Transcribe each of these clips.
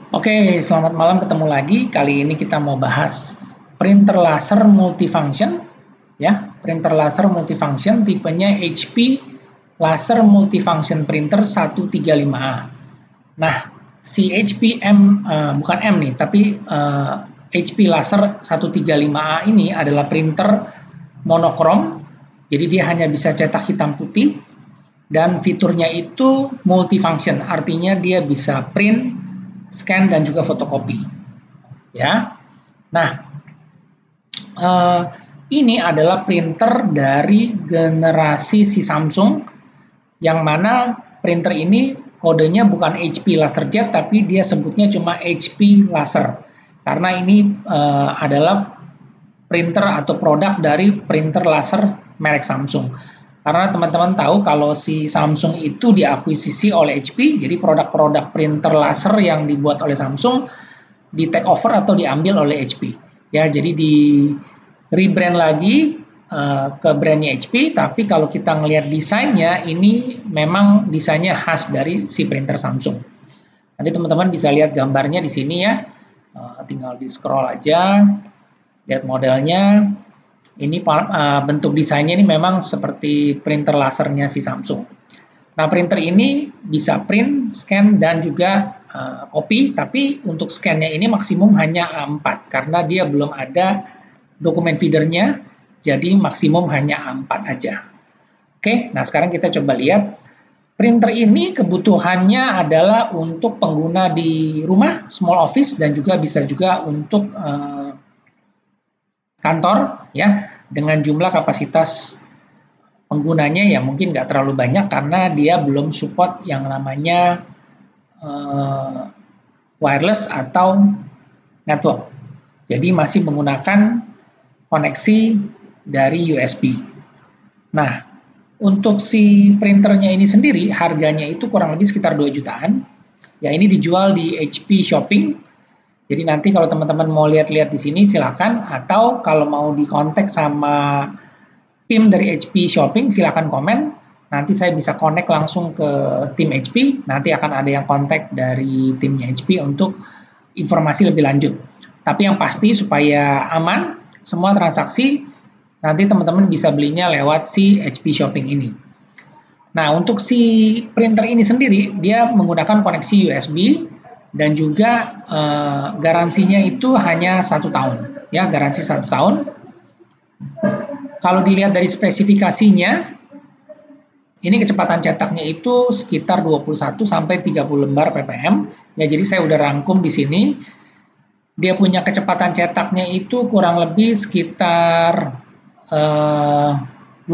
Oke, selamat malam, ketemu lagi. Kali ini kita mau bahas printer laser multifunction, ya. Printer laser multifunction tipenya HP Laser Multifunction Printer 135A. Nah, si HP bukan M nih, tapi HP Laser 135A ini adalah printer monokrom. Jadi dia hanya bisa cetak hitam putih dan fiturnya itu multifunction, artinya dia bisa print, scan, dan juga fotokopi. Ya, nah ini adalah printer dari generasi si Samsung, yang mana printer ini kodenya bukan HP LaserJet, tapi dia sebutnya cuma HP Laser, karena ini adalah printer atau produk dari printer laser merek Samsung. Karena teman-teman tahu kalau si Samsung itu diakuisisi oleh HP, jadi produk-produk printer laser yang dibuat oleh Samsung di take over atau diambil oleh HP. Ya, jadi di rebrand lagi ke brandnya HP, tapi kalau kita ngelihat desainnya, ini memang desainnya khas dari si printer Samsung. Nanti teman-teman bisa lihat gambarnya di sini ya, tinggal di scroll aja, lihat modelnya. Ini bentuk desainnya ini memang seperti printer lasernya si Samsung. Nah, printer ini bisa print, scan, dan juga copy, tapi untuk scan-nya ini maksimum hanya A4, karena dia belum ada dokumen feedernya, jadi maksimum hanya A4 aja. Oke, nah sekarang kita coba lihat. Printer ini kebutuhannya adalah untuk pengguna di rumah, small office, dan juga bisa juga untuk kantor, ya, dengan jumlah kapasitas penggunanya ya mungkin nggak terlalu banyak karena dia belum support yang namanya wireless atau network. Jadi masih menggunakan koneksi dari USB. Nah, untuk si printernya ini sendiri harganya itu kurang lebih sekitar 2 jutaan. Ya, ini dijual di HP Shopping. Jadi nanti kalau teman-teman mau lihat-lihat di sini silakan, atau kalau mau dikontak sama tim dari HP Shopping silakan komen. Nanti saya bisa connect langsung ke tim HP. Nanti akan ada yang kontak dari timnya HP untuk informasi lebih lanjut. Tapi yang pasti supaya aman semua transaksi, nanti teman-teman bisa belinya lewat si HP Shopping ini. Nah, untuk si printer ini sendiri dia menggunakan koneksi USB dan juga garansinya itu hanya 1 tahun, ya, garansi 1 tahun. Kalau dilihat dari spesifikasinya, ini kecepatan cetaknya itu sekitar 21 sampai 30 lembar ppm. Ya, jadi saya udah rangkum di sini. Dia punya kecepatan cetaknya itu kurang lebih sekitar 21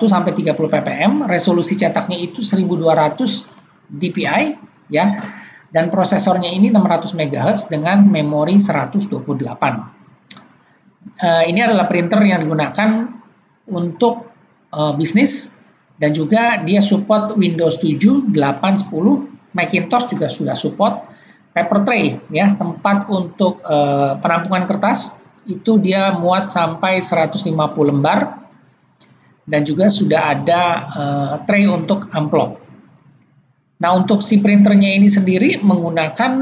sampai 30 ppm. Resolusi cetaknya itu 1200 dpi, ya. Dan prosesornya ini 600 MHz dengan memori 128. Ini adalah printer yang digunakan untuk bisnis, dan juga dia support Windows 7, 8, 10, Macintosh juga sudah support. Paper tray, ya, tempat untuk penampungan kertas, itu dia muat sampai 150 lembar, dan juga sudah ada tray untuk amplop. Nah, untuk si printernya ini sendiri menggunakan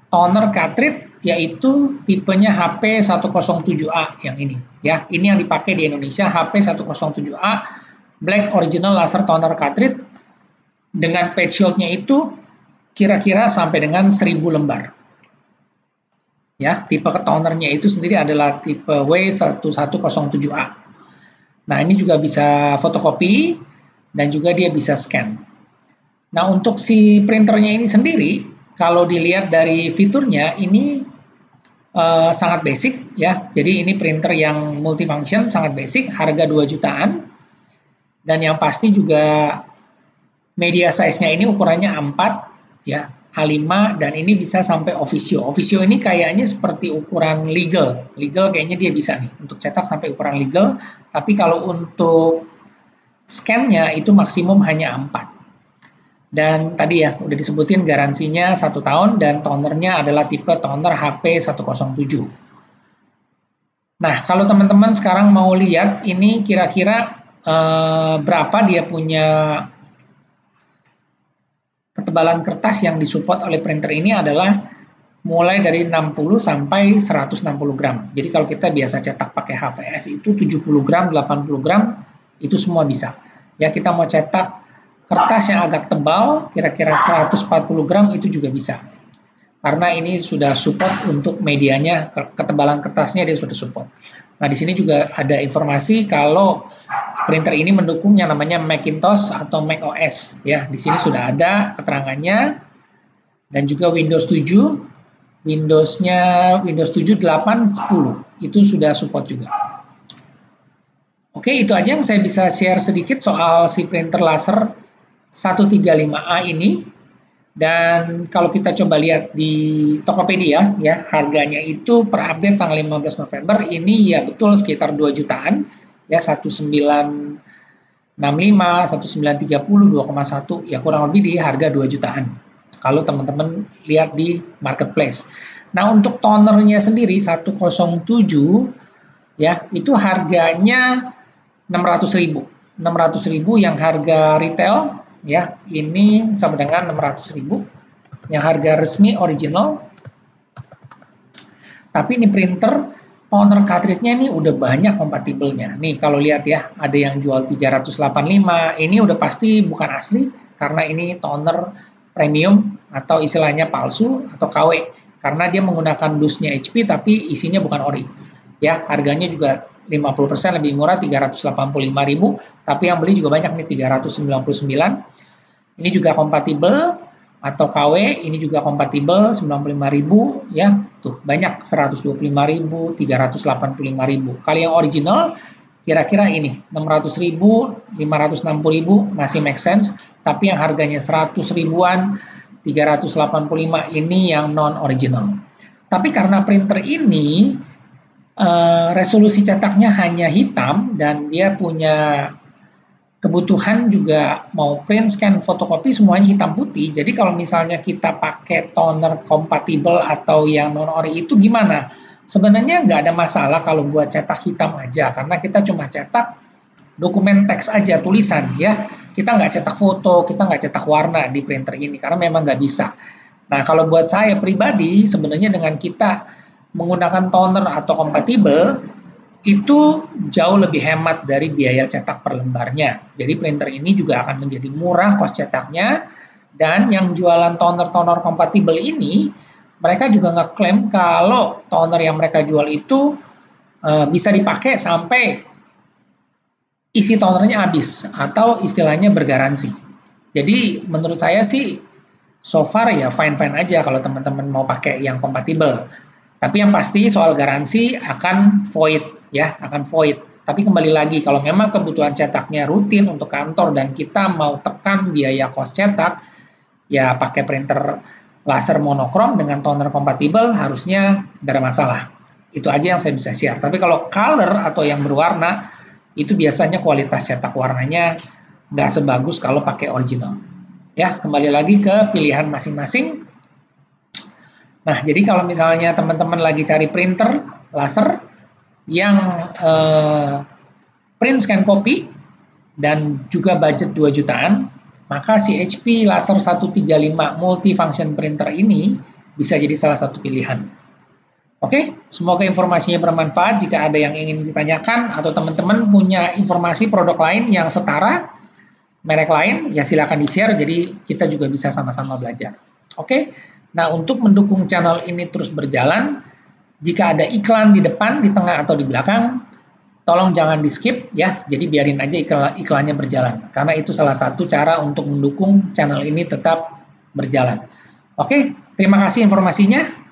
toner cartridge, yaitu tipenya HP 107A yang ini. Ya, ini yang dipakai di Indonesia, HP 107A Black Original Laser Toner Cartridge, dengan page yield-nya itu kira-kira sampai dengan 1000 lembar. Ya, tipe tonernya itu sendiri adalah tipe W1107A. Nah, ini juga bisa fotokopi dan juga dia bisa scan. Nah, untuk si printernya ini sendiri, kalau dilihat dari fiturnya, ini sangat basic, ya. Jadi ini printer yang multifunction, sangat basic, harga 2 jutaan. Dan yang pasti juga media size-nya ini ukurannya A4, ya, A5, dan ini bisa sampai officio. Officio ini kayaknya seperti ukuran legal. Legal kayaknya dia bisa nih, untuk cetak sampai ukuran legal. Tapi kalau untuk scan-nya itu maksimum hanya A4. Dan tadi ya, udah disebutin garansinya 1 tahun dan tonernya adalah tipe toner HP 107. Nah, kalau teman-teman sekarang mau lihat ini kira-kira berapa dia punya ketebalan kertas yang disupport oleh printer ini adalah mulai dari 60 sampai 160 gram. Jadi kalau kita biasa cetak pakai HVS itu 70 gram, 80 gram, itu semua bisa. Ya, kita mau cetak kertas yang agak tebal, kira-kira 140 gram itu juga bisa. Karena ini sudah support untuk medianya, ketebalan kertasnya dia sudah support. Nah, di sini juga ada informasi kalau printer ini mendukung yang namanya Macintosh atau macOS. Ya, di sini sudah ada keterangannya. Dan juga Windows 7, Windows-nya Windows 7, 8, 10. Itu sudah support juga. Oke, itu aja yang saya bisa share sedikit soal si printer laser 135A ini. Dan kalau kita coba lihat di Tokopedia, ya harganya itu per update tanggal 15 November ini ya betul sekitar 2 jutaan, ya 1965, 1930, 2,1, ya kurang lebih di harga 2 jutaan. Kalau teman-teman lihat di marketplace. Nah, untuk tonernya sendiri 107 ya itu harganya 600.000. 600.000 yang harga retail. Ya, ini sama dengan 600.000 yang harga resmi original. Tapi ini printer toner cartridge-nya ini udah banyak kompatibelnya. Nih kalau lihat ya, ada yang jual 385, ini udah pasti bukan asli karena ini toner premium atau istilahnya palsu atau KW karena dia menggunakan dusnya HP tapi isinya bukan ori. Ya, harganya juga 50% lebih murah 385.000, tapi yang beli juga banyak nih 399. Ini juga kompatibel atau KW, ini juga kompatibel 95.000 ya. Tuh, banyak 125.000, 385.000. Kalau yang original kira-kira ini 600.000, 560.000 masih make sense, tapi yang harganya 100 ribuan, 385 ini yang non original. Tapi karena printer ini resolusi cetaknya hanya hitam dan dia punya kebutuhan juga mau print, scan, fotokopi semuanya hitam putih. Jadi kalau misalnya kita pakai toner kompatibel atau yang non-ori itu gimana? Sebenarnya nggak ada masalah kalau buat cetak hitam aja, karena kita cuma cetak dokumen teks aja, tulisan ya. Kita nggak cetak foto, kita nggak cetak warna di printer ini, karena memang nggak bisa. Nah, kalau buat saya pribadi, sebenarnya dengan kita menggunakan toner atau kompatibel, itu jauh lebih hemat dari biaya cetak per lembarnya. Jadi printer ini juga akan menjadi murah kos cetaknya, dan yang jualan toner-toner kompatibel ini, mereka juga ngeklaim kalau toner yang mereka jual itu bisa dipakai sampai isi tonernya habis, atau istilahnya bergaransi. Jadi menurut saya sih, so far ya fine-fine aja kalau teman-teman mau pakai yang kompatibel. Tapi yang pasti soal garansi akan void. Ya, akan void. Tapi kembali lagi, kalau memang kebutuhan cetaknya rutin untuk kantor dan kita mau tekan biaya kos cetak, ya pakai printer laser monokrom dengan toner kompatibel harusnya nggak ada masalah. Itu aja yang saya bisa share. Tapi kalau color atau yang berwarna, itu biasanya kualitas cetak warnanya nggak sebagus kalau pakai original. Ya, kembali lagi ke pilihan masing-masing. Nah, jadi kalau misalnya teman-teman lagi cari printer laser yang print scan copy dan juga budget 2 jutaan, maka si HP Laser 135 multifunction printer ini bisa jadi salah satu pilihan. Oke, semoga informasinya bermanfaat. Jika ada yang ingin ditanyakan atau teman-teman punya informasi produk lain yang setara, merek lain, ya silakan di-share, jadi kita juga bisa sama-sama belajar. Oke, nah untuk mendukung channel ini terus berjalan, jika ada iklan di depan, di tengah, atau di belakang, tolong jangan di-skip ya. Jadi biarin aja iklannya berjalan. Karena itu salah satu cara untuk mendukung channel ini tetap berjalan. Oke, terima kasih informasinya.